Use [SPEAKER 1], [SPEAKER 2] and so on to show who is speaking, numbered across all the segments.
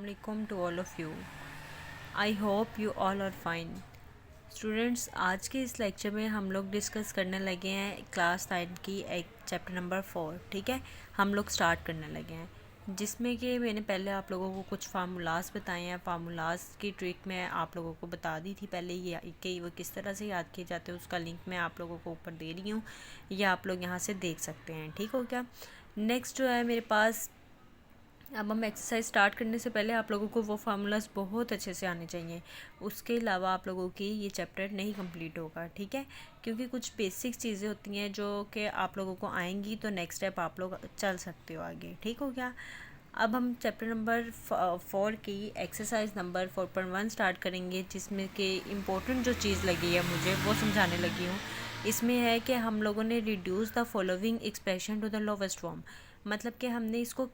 [SPEAKER 1] Assalamualaikum to all of you. I hope you all are fine. Students, आज के इस lecture में हम लोग डिस्कस करने लगे हैं क्लास 9 की एक चैप्टर नंबर 4. ठीक है, हम लोग स्टार्ट करने लगे हैं, जिसमें कि मैंने पहले आप लोगों को कुछ फार्मूलाज बताए हैं. फार्मूलाज की ट्रिक मैं आप लोगों को बता दी थी पहले, ये कि वो किस तरह से याद किए जाते हैं. उसका लिंक मैं आप लोगों को ऊपर दे रही हूँ, ये आप लोग यहाँ से देख सकते हैं. ठीक हो गया. नेक्स्ट जो है मेरे पास, अब हम एक्सरसाइज स्टार्ट करने से पहले आप लोगों को वो फार्मूलाज बहुत अच्छे से आने चाहिए. उसके अलावा आप लोगों की ये चैप्टर नहीं कंप्लीट होगा. ठीक है, क्योंकि कुछ बेसिक चीज़ें होती हैं जो कि आप लोगों को आएंगी तो नेक्स्ट स्टेप आप लोग चल सकते हो आगे. ठीक हो गया. अब हम चैप्टर नंबर 4 की एक्सरसाइज नंबर 4.1 स्टार्ट करेंगे, जिसमें कि इम्पोर्टेंट जो चीज़ लगी है मुझे वो समझाने लगी हूँ. इसमें है कि हम लोगों ने reduce the following expression to the lowest form. मतलब कि हमने इसको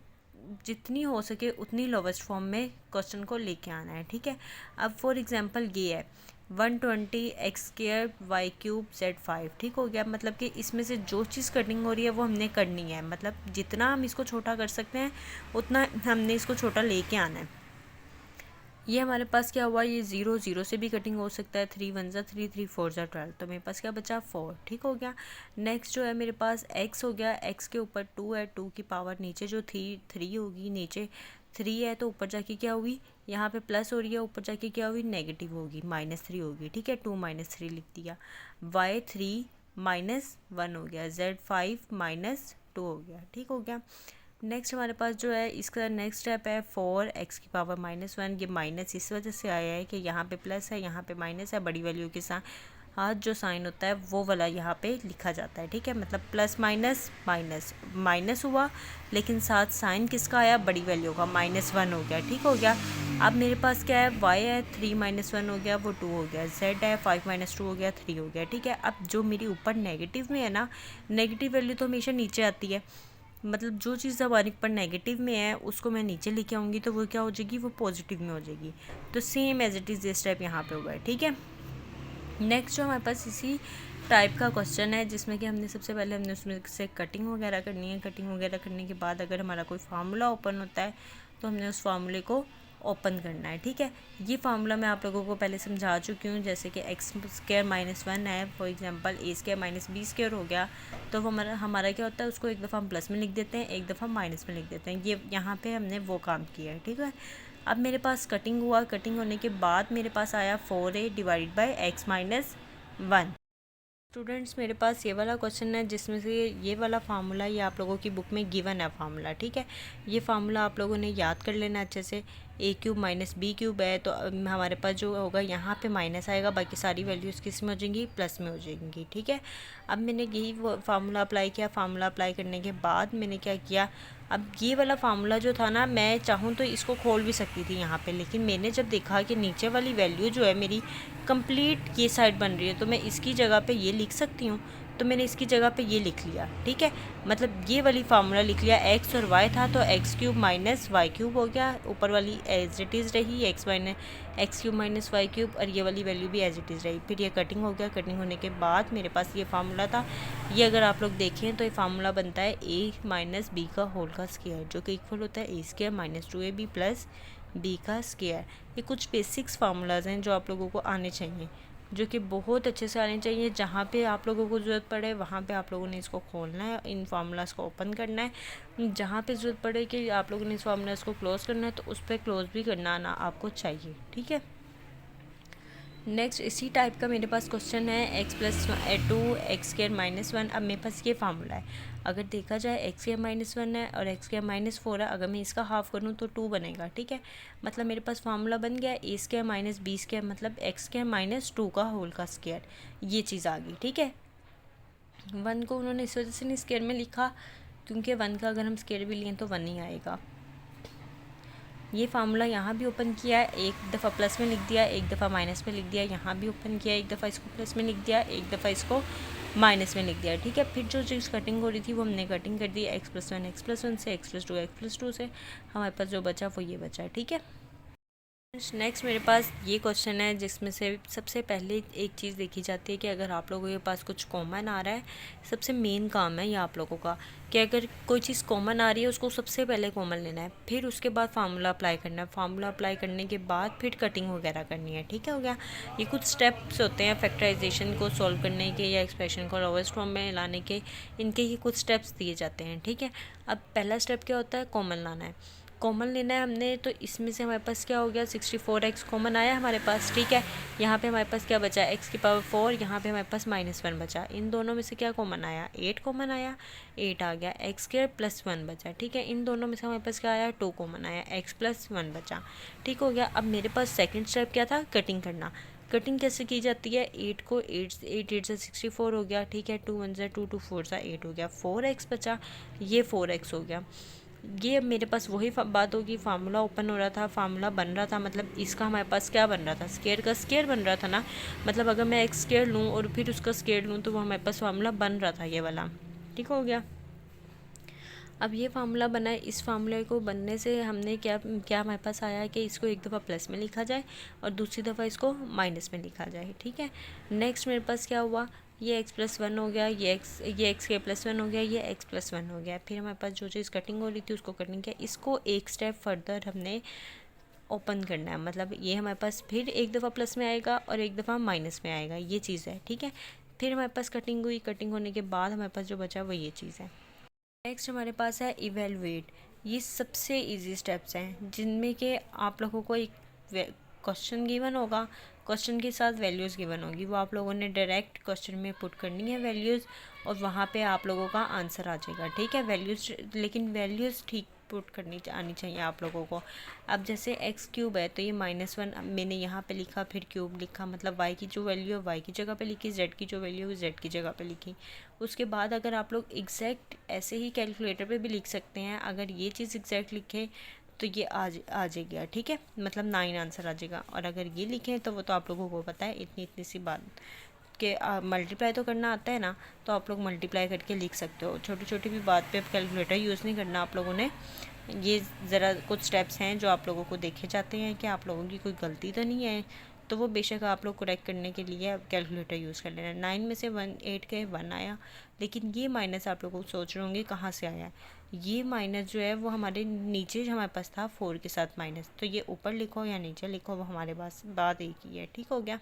[SPEAKER 1] जितनी हो सके उतनी लोवेस्ट फॉर्म में क्वेश्चन को लेके आना है. ठीक है, अब फॉर एग्जांपल ये है 120x² y³ z5. ठीक हो गया. मतलब कि इसमें से जो चीज़ कटिंग हो रही है वो हमने करनी है. मतलब जितना हम इसको छोटा कर सकते हैं उतना हमने इसको छोटा लेके आना है. ये हमारे पास क्या हुआ, ये 0 0 से भी कटिंग हो सकता है. 3 1 ज़ा 3 3 4 ज़ा 12. तो मेरे पास क्या बचा 4. ठीक हो गया. नेक्स्ट जो है मेरे पास x हो गया. x के ऊपर 2 है, 2 की पावर नीचे जो 3 होगी, नीचे 3 है तो ऊपर जाके क्या हुई, यहाँ पे प्लस हो रही है, ऊपर जाके क्या हुई, नेगेटिव होगी, -3 होगी. ठीक है, 2 -3 लिख दिया. y3 -1 हो गया. z5 -2 हो गया. ठीक हो गया. नेक्स्ट हमारे पास जो है इसका नेक्स्ट स्टेप है 4x की पावर -1. ये माइनस इस वजह से आया है कि यहाँ पे प्लस है, यहाँ पे माइनस है. बड़ी वैल्यू के साथ जो साइन होता है वो वाला यहाँ पे लिखा जाता है. ठीक है, मतलब प्लस माइनस माइनस माइनस हुआ, लेकिन साथ साइन किसका आया, बड़ी वैल्यू का, -1 हो गया. ठीक हो गया. अब मेरे पास क्या है, y है 3 -1 हो गया, वो 2 हो गया. z है 5 -2 हो गया, 3 हो गया. ठीक है, अब जो मेरी ऊपर नेगेटिव में है ना, नेगेटिव वैल्यू तो हमेशा नीचे आती है. मतलब जो चीज़ हमारे ऊपर नेगेटिव में है उसको मैं नीचे लेके आऊँगी तो वो क्या हो जाएगी, वो पॉजिटिव में हो जाएगी. तो सेम एज इट इज़ ये स्टेप यहाँ पे होगा. ठीक है. नेक्स्ट जो हमारे पास इसी टाइप का क्वेश्चन है, जिसमें कि हमने सबसे पहले हमने उसमें से कटिंग वगैरह करनी है. कटिंग वगैरह करने के बाद अगर हमारा कोई फार्मूला ओपन होता है तो हमने उस फार्मूले को ओपन करना है. ठीक है, ये फार्मूला मैं आप लोगों को पहले समझा चुकी हूँ. जैसे कि x² -1 है, फॉर एग्जांपल a² -b² हो गया, तो वो हमारा क्या होता है, उसको एक दफ़ा हम प्लस में लिख देते हैं, एक दफ़ा माइनस में लिख देते हैं. ये यहाँ पे हमने वो काम किया है. ठीक है, अब मेरे पास कटिंग हुआ. कटिंग होने के बाद मेरे पास आया 4a divide by x - 1. Students, मेरे पास ये वाला क्वेश्चन है जिसमें से ये वाला फार्मूला ये आप लोगों की बुक में गिवन है फार्मूला. ठीक है, ये फार्मूला आप लोगों ने याद कर लेना अच्छे से. a³ - b³ है तो हमारे पास जो होगा यहाँ पे माइनस आएगा, बाकी सारी वैल्यूज़ किस में हो जाएंगी, प्लस में हो जाएंगी. ठीक है, अब मैंने यही फार्मूला अप्लाई किया. फार्मूला अप्लाई करने के बाद मैंने क्या किया, अब ये वाला फार्मूला जो था ना, मैं चाहूँ तो इसको खोल भी सकती थी यहाँ पे, लेकिन मैंने जब देखा कि नीचे वाली वैल्यू जो है मेरी कंप्लीट ये साइड बन रही है तो मैं इसकी जगह पे ये लिख सकती हूँ, तो मैंने इसकी जगह पे ये लिख लिया. ठीक है, मतलब ये वाली फार्मूला लिख लिया. x और y था तो x³ - y³ हो गया, ऊपर वाली एज इट इज़ रही, x³ - y³ और ये वाली वैल्यू भी एज इट इज़ रही. फिर ये कटिंग हो गया. कटिंग होने के बाद मेरे पास ये फार्मूला था. ये अगर आप लोग देखें तो ये फार्मूला बनता है a - b का होल का स्क्वायर, जो कि इक्वल होता है a² - 2ab प्लस b का स्क्वायर. ये कुछ बेसिक्स फार्मूलाज हैं जो आप लोगों को आने चाहिए, जो कि बहुत अच्छे से आने चाहिए. जहाँ पे आप लोगों को ज़रूरत पड़े वहाँ पे आप लोगों ने इसको खोलना है, इन फार्मूलाज को ओपन करना है. जहाँ पे ज़रूरत पड़े कि आप लोगों ने इस फार्मूलाज को क्लोज़ करना है तो उस पर क्लोज़ भी करना आना आपको चाहिए. ठीक है. नेक्स्ट इसी टाइप का मेरे पास क्वेश्चन है x + 2 x² - 1. अब मेरे पास ये फार्मूला है. अगर देखा जाए x² - 1 है और x² - 4 है, अगर मैं इसका हाफ करूँ तो 2 बनेगा. ठीक है, मतलब मेरे पास फार्मूला बन गया a² - b², मतलब x² - 2 का होल का स्क्वायर. ये चीज़ आ गई. ठीक है, 1 को उन्होंने इस वजह से नहीं स्क्वायर में लिखा क्योंकि 1 का अगर हम स्क्वायर भी लें तो 1 ही आएगा. ये फार्मूला यहाँ भी ओपन किया है, एक दफ़ा प्लस में लिख दिया, एक दफ़ा माइनस में लिख दिया. यहाँ भी ओपन किया, एक दफ़ा इसको प्लस में लिख दिया, एक दफ़ा इसको माइनस में लिख दिया. ठीक है, फिर जो चीज़ कटिंग हो रही थी वो हमने कटिंग कर दी. x + 1 x + 1 से, x + 2 x + 2 से. हमारे पास जो बचा वो ये बचा. ठीक है. नेक्स्ट मेरे पास ये क्वेश्चन है जिसमें से सबसे पहले एक चीज़ देखी जाती है कि अगर आप लोगों के पास कुछ कॉमन आ रहा है, सबसे मेन काम है ये आप लोगों का कि अगर कोई चीज़ कॉमन आ रही है उसको सबसे पहले कॉमन लेना है, फिर उसके बाद फार्मूला अप्लाई करना है, फार्मूला अप्लाई करने के बाद फिर कटिंग वगैरह करनी है। ठीक है, हो गया। ये कुछ स्टेप्स होते हैं फैक्टराइजेशन को सॉल्व करने के या एक्सप्रेशन को लोएस्ट फॉर्म में लाने के, इनके ही कुछ स्टेप्स दिए जाते हैं। ठीक है, अब पहला स्टेप क्या होता है, कॉमन लाना है। कॉमन लेना है हमने, तो इसमें से हमारे पास क्या हो गया, 64x कॉमन आया हमारे पास। ठीक है, यहाँ पे हमारे पास क्या बचा, x की पावर 4, यहाँ पे हमारे पास -1 बचा। इन दोनों में से क्या कॉमन आया, 8 कॉमन आया, 8 आ गया, x² + 1 बचा। ठीक है, इन दोनों में से हमारे पास क्या आया, 2 कॉमन आया, x + 1 बचा। ठीक हो गया। अब मेरे पास सेकेंड स्टेप क्या था, कटिंग करना। कटिंग कैसे की जाती है, 8 को 8 से 64 हो गया। ठीक है, 2 1 से 2 2 4 से 8 हो गया, 4x बचा, ये 4x हो गया। ये अब मेरे पास वही बात होगी, फार्मूला ओपन हो रहा था, फार्मूला बन रहा था, मतलब इसका हमारे पास क्या बन रहा था, स्क्वायर का स्क्वायर बन रहा था ना। मतलब अगर मैं x² लूँ और फिर उसका स्क्वायर लूँ तो वो हमारे पास फार्मूला बन रहा था ये वाला। ठीक हो गया। अब ये फार्मूला बना है, इस फार्मूले को बनने से हमने क्या क्या हमारे पास आया है कि इसको एक दफ़ा प्लस में लिखा जाए और दूसरी दफ़ा इसको माइनस में लिखा जाए। ठीक है, नेक्स्ट मेरे पास क्या हुआ, ये x + 1 हो गया, ये x² + 1 हो गया, ये x + 1 हो गया। फिर हमारे पास जो चीज़ कटिंग हो रही थी उसको कटिंग किया, इसको एक स्टेप फर्दर हमने ओपन करना है। मतलब ये हमारे पास फिर एक दफ़ा प्लस में आएगा और एक दफ़ा माइनस में आएगा, ये चीज़ है। ठीक है, फिर हमारे पास कटिंग हुई, कटिंग होने के बाद हमारे पास जो बचा वो ये चीज़ है। नेक्स्ट हमारे पास है इवेलुएट। ये सबसे इजी स्टेप्स हैं जिनमें कि आप लोगों को एक क्वेश्चन गिवन होगा, क्वेश्चन के साथ वैल्यूज़ गिवन होगी, वो आप लोगों ने डायरेक्ट क्वेश्चन में पुट करनी है वैल्यूज़ और वहाँ पे आप लोगों का आंसर आ जाएगा। ठीक है, वैल्यूज़, लेकिन वैल्यूज़ ठीक पुट करनी आनी चाहिए आप लोगों को। अब जैसे x³ है तो ये -1 मैंने यहाँ पे लिखा, फिर क्यूब लिखा, मतलब y की जो वैल्यू है y की जगह पे लिखी, z की जो वैल्यू है z की जगह पे लिखी। उसके बाद अगर आप लोग एग्जैक्ट ऐसे ही कैलकुलेटर पे भी लिख सकते हैं, अगर ये चीज़ एग्जैक्ट लिखे तो ये आ जाएगा। ठीक है, मतलब 9 आंसर आ जाएगा। और अगर ये लिखें तो वो तो आप लोगों को पता है, इतनी इतनी सी बात कि मल्टीप्लाई तो करना आता है ना, तो आप लोग मल्टीप्लाई करके लिख सकते हो। छोटी छोटी भी बात पे कैलकुलेटर यूज़ नहीं करना आप लोगों ने। ये ज़रा कुछ स्टेप्स हैं जो आप लोगों को देखे जाते हैं कि आप लोगों की कोई गलती तो नहीं है, तो वो बेशक आप लोग करेक्ट करने के लिए अब कैलकुलेटर यूज़ कर लेना। 9 में से 8 के 1 आया, लेकिन ये माइनस आप लोग सोच रहे होंगे कहाँ से आया। ये माइनस जो है वो हमारे नीचे हमारे पास था 4 के साथ माइनस, तो ये ऊपर लिखो या नीचे लिखो वो हमारे पास बात एक ही है। ठीक हो गया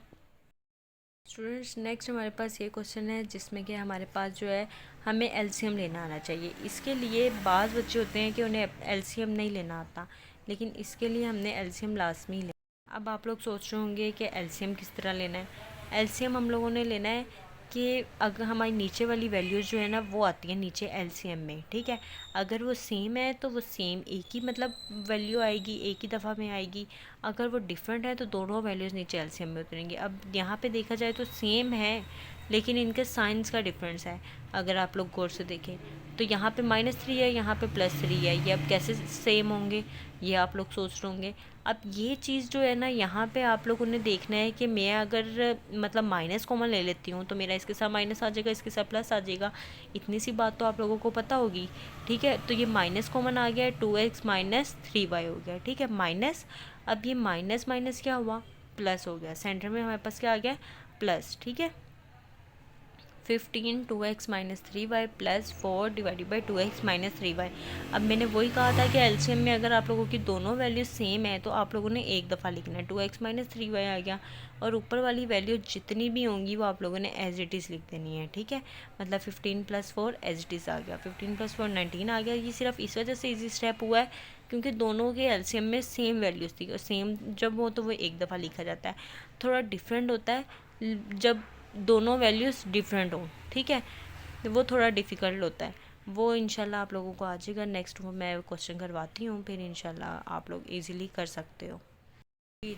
[SPEAKER 1] स्टूडेंट्स। नेक्स्ट हमारे पास ये क्वेश्चन है जिसमें कि हमारे पास जो है हमें एलसीएम लेना आना चाहिए। इसके लिए बाज़ बच्चे होते हैं कि उन्हें एलसीएम नहीं लेना आता, लेकिन इसके लिए हमने एलसीएम लाजमी लेना। अब आप लोग सोच रहे होंगे कि एलसीएम किस तरह लेना है। एलसीएम हम लोगों ने लेना है कि अगर हमारी नीचे वाली वैल्यूज़ जो है ना वो आती है नीचे एलसीएम में। ठीक है, अगर वो सेम है तो वो सेम एक ही मतलब वैल्यू आएगी, एक ही दफ़ा में आएगी। अगर वो डिफरेंट है तो दोनों वैल्यूज़ नीचे एलसीएम में उतरेंगी। अब यहाँ पे देखा जाए तो सेम है, लेकिन इनके साइंस का डिफरेंस है। अगर आप लोग गौर से देखें तो यहाँ पे -3 है, यहाँ पे +3 है, ये अब कैसे सेम होंगे ये आप लोग सोच रहे होंगे। अब ये चीज़ जो है ना यहाँ पे आप लोगों ने देखना है कि मैं अगर मतलब माइनस कॉमन ले लेती हूँ तो मेरा इसके साथ माइनस आ जाएगा, इसके साथ प्लस आ जाएगा। इतनी सी बात तो आप लोगों को पता होगी। ठीक है, तो ये माइनस कॉमन आ गया है, 2x - 3y हो गया। ठीक है, माइनस, अब ये माइनस माइनस क्या हुआ, प्लस हो गया। सेंटर में हमारे पास क्या आ गया, प्लस। ठीक है, 15 2x - 3y + 4 / 2x - 3y। अब मैंने वही कहा था कि एलसीएम में अगर आप लोगों की दोनों वैल्यू सेम है तो आप लोगों ने एक दफ़ा लिखना है। 2x - 3y आ गया और ऊपर वाली वैल्यू जितनी भी होंगी वो आप लोगों ने एज इट इज़ लिख देनी है। ठीक है, मतलब 15 + 4 एज इट इज़ आ गया, 15 + 4 19 आ गया। ये सिर्फ इस वजह से ईजी स्टेप हुआ है क्योंकि दोनों के एलसीएम में सेम वैल्यूज़ थी, और सेम जब हो तो वो एक दफ़ा लिखा जाता है। थोड़ा डिफरेंट होता है जब दोनों वैल्यूज़ डिफरेंट हो। ठीक है, वो थोड़ा डिफ़िकल्ट होता है, वो इंशाल्लाह आप लोगों को आ जाएगा। नेक्स्ट वो मैं क्वेश्चन करवाती हूँ, फिर इंशाल्लाह आप लोग इजीली कर सकते हो।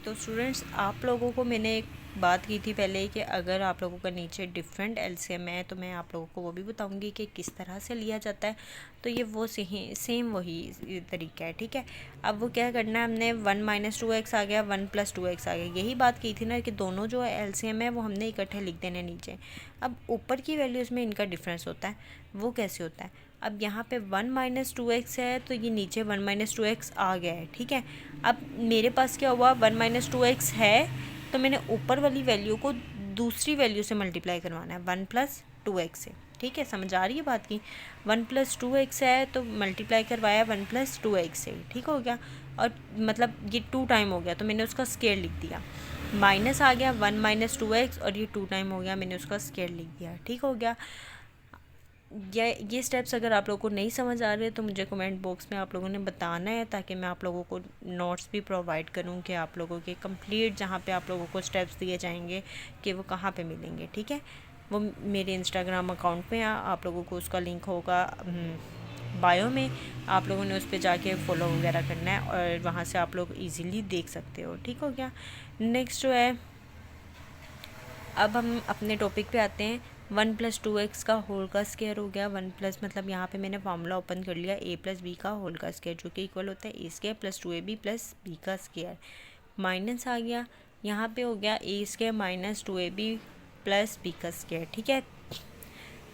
[SPEAKER 1] तो स्टूडेंट्स, आप लोगों को मैंने एक बात की थी पहले कि अगर आप लोगों का नीचे डिफरेंट एलसीएम है तो मैं आप लोगों को वो भी बताऊंगी कि किस तरह से लिया जाता है। तो ये वो सेम वही तरीका है। ठीक है, अब वो क्या करना है, हमने 1 - 2x आ गया, 1 + 2x आ गया। यही बात की थी ना कि दोनों जो एलसीएम है वो हमने इकट्ठे लिख देने नीचे। अब ऊपर की वैल्यूज़ में इनका डिफरेंस होता है, वो कैसे होता है, अब यहाँ पे 1 माइनस 2x है तो ये नीचे 1 माइनस 2x आ गया है, ठीक है। अब मेरे पास क्या हुआ, 1 माइनस 2x है तो मैंने ऊपर वाली वैल्यू को दूसरी वैल्यू से मल्टीप्लाई करवाना है 1 प्लस 2x से, ठीक है। समझ आ रही है बात की। 1 प्लस 2x है तो मल्टीप्लाई करवाया 1 प्लस 2x से, ठीक हो गया। और मतलब ये 2 टाइम हो गया तो मैंने उसका स्क्वायर लिख दिया। माइनस आ गया 1 माइनस 2x और ये 2 टाइम हो गया, मैंने उसका स्क्वायर लिख दिया, ठीक हो गया। ये स्टेप्स अगर आप लोगों को नहीं समझ आ रहे तो मुझे कमेंट बॉक्स में आप लोगों ने बताना है, ताकि मैं आप लोगों को नोट्स भी प्रोवाइड करूं कि आप लोगों के कंप्लीट जहां पे आप लोगों को स्टेप्स दिए जाएंगे कि वो कहां पे मिलेंगे, ठीक है। वो मेरे इंस्टाग्राम अकाउंट में आप लोगों को उसका लिंक होगा बायो में, आप लोगों ने उस पर जाके फॉलो वगैरह करना है और वहाँ से आप लोग ईज़िली देख सकते हो, ठीक हो गया। नेक्स्ट जो है, अब हम अपने टॉपिक पे आते हैं। 1 प्लस 2x का होल का स्क्वायर हो गया। 1 प्लस मतलब यहाँ पे मैंने फार्मूला ओपन कर लिया a प्लस बी का होल का स्क्वायर, जो कि इक्वल होता है a square plus 2ab plus b का स्क्वायर। माइनस आ गया, यहाँ पे हो गया a square minus 2ab plus b का स्क्वायर, ठीक है।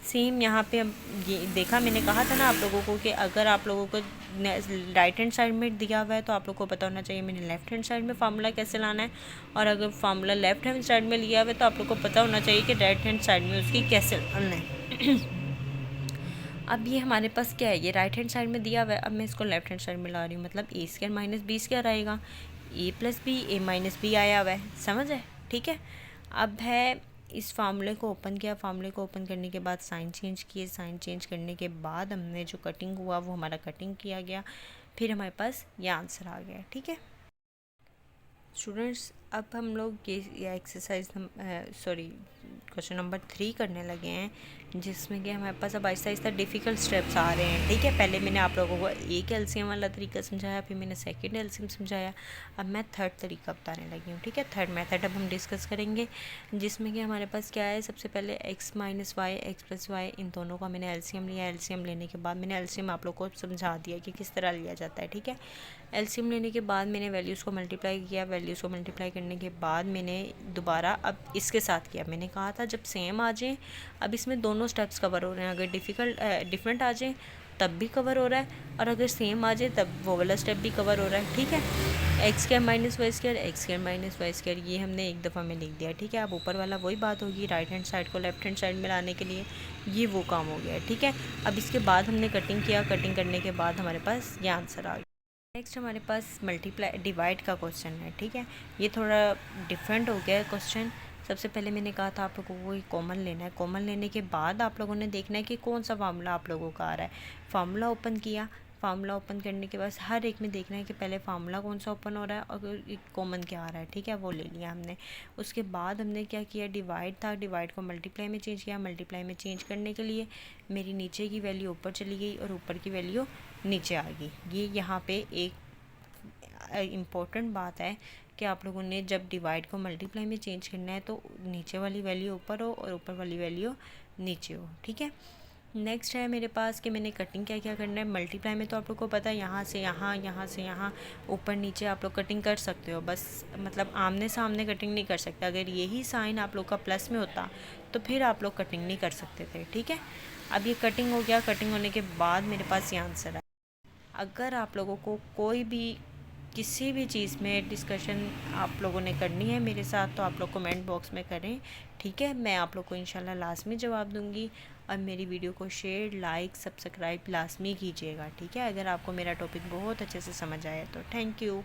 [SPEAKER 1] सेम यहाँ पे अब ये देखा, मैंने कहा था ना आप लोगों को कि अगर आप लोगों को राइट हैंड साइड में दिया हुआ है तो आप लोग को पता होना चाहिए मैंने लेफ्ट हैंड साइड में फार्मूला कैसे लाना है, और अगर फार्मूला लेफ्ट हैंड साइड में लिया हुआ है तो आप लोग को पता होना चाहिए कि राइट हैंड साइड में उसकी कैसे लाना है। अब ये हमारे पास क्या है, ये राइट हैंड साइड में दिया हुआ है, अब मैं इसको लेफ्ट हैंड साइड में ला रही हूँ, मतलब a square minus B square आएगा, a plus B a minus B आया हुआ है, समझ है, ठीक है। अब है इस फार्मूले को ओपन किया, फार्मूले को ओपन करने के बाद साइन चेंज किए, साइन चेंज करने के बाद हमने जो कटिंग हुआ वो हमारा कटिंग किया गया, फिर हमारे पास ये आंसर आ गया, ठीक है। स्टूडेंट्स अब हम लोग ये एक्सरसाइज क्वेश्चन नंबर 3 करने लगे हैं, जिसमें कि हमारे पास अब आहिस्ता आहिस्ता डिफ़िकल्ट स्टेप्स आ रहे हैं, ठीक है। पहले मैंने आप लोगों को एक एलसीएम वाला तरीका समझाया, फिर मैंने सेकंड एलसीएम समझाया, अब मैं थर्ड तरीका बताने लगी हूँ, ठीक है। थर्ड मेथड अब हम डिस्कस करेंगे, जिसमें कि हमारे पास क्या है, सबसे पहले x minus y x plus y, इन दोनों का मैंने एलसीएम लिया। एलसीएम लेने के बाद मैंने एलसीएम आप लोग को समझा दिया कि किस तरह लिया जाता है, ठीक है। एलसीएम लेने के बाद मैंने वैल्यूज़ को मल्टीप्लाई किया, वैल्यूज़ को मल्टीप्लाई करने के बाद मैंने दोबारा अब इसके साथ किया। मैंने कहा था जब सेम आ जाए, अब इसमें दोनों स्टेप्स कवर हो रहे हैं, अगर डिफ़रेंट आ जाए तब भी कवर हो रहा है, और अगर सेम आ जाए तब वो वाला स्टेप भी कवर हो रहा है, ठीक है। X square minus Y square, X square minus Y square, ये हमने एक दफ़ा में लिख दिया, ठीक है। अब ऊपर वाला वही बात होगी, राइट हैंड साइड को लेफ्ट हैंड साइड में लाने के लिए ये वो काम हो गया है, ठीक है। अब इसके बाद हमने कटिंग किया, कटिंग करने के बाद हमारे पास ये आंसर आ गया। नेक्स्ट हमारे पास मल्टीप्लाई डिवाइड का क्वेश्चन है, ठीक है। ये थोड़ा डिफरेंट हो गया है क्वेश्चन। सबसे पहले मैंने कहा था आप लोगों को कॉमन लेना है, कॉमन लेने के बाद आप लोगों ने देखना है कि कौन सा फार्मूला आप लोगों का आ रहा है। फार्मूला ओपन किया, फार्मूला ओपन करने के बाद हर एक में देखना है कि पहले फार्मूला कौन सा ओपन हो रहा है और कॉमन क्या आ रहा है, ठीक है, वो ले लिया हमने। उसके बाद हमने क्या किया, डिवाइड था, डिवाइड को मल्टीप्लाई में चेंज किया। मल्टीप्लाई में चेंज करने के लिए मेरी नीचे की वैल्यू ऊपर चली गई और ऊपर की वैल्यू नीचे आ गई। ये यहाँ पे एक इम्पोर्टेंट बात है कि आप लोगों ने जब डिवाइड को मल्टीप्लाई में चेंज करना है तो नीचे वाली वैल्यू ऊपर हो और ऊपर वाली वैल्यू नीचे हो, ठीक है। नेक्स्ट है मेरे पास कि मैंने कटिंग क्या क्या करना है। मल्टीप्लाई में तो आप लोग को पता है, यहाँ से यहाँ, यहाँ से यहाँ, ऊपर नीचे आप लोग कटिंग कर सकते हो, बस मतलब आमने सामने कटिंग नहीं कर सकते। अगर यही साइन आप लोग का प्लस में होता तो फिर आप लोग कटिंग नहीं कर सकते थे, ठीक है। अब ये कटिंग हो गया, कटिंग होने के बाद मेरे पास ये आंसर है। अगर आप लोगों को कोई भी किसी भी चीज़ में डिस्कशन आप लोगों ने करनी है मेरे साथ तो आप लोग कमेंट बॉक्स में करें, ठीक है। मैं आप लोग को इंशाल्लाह लाजमी जवाब दूंगी। और मेरी वीडियो को शेयर, लाइक, सब्सक्राइब लाजमी कीजिएगा, ठीक है, अगर आपको मेरा टॉपिक बहुत अच्छे से समझ आया तो। Thank you.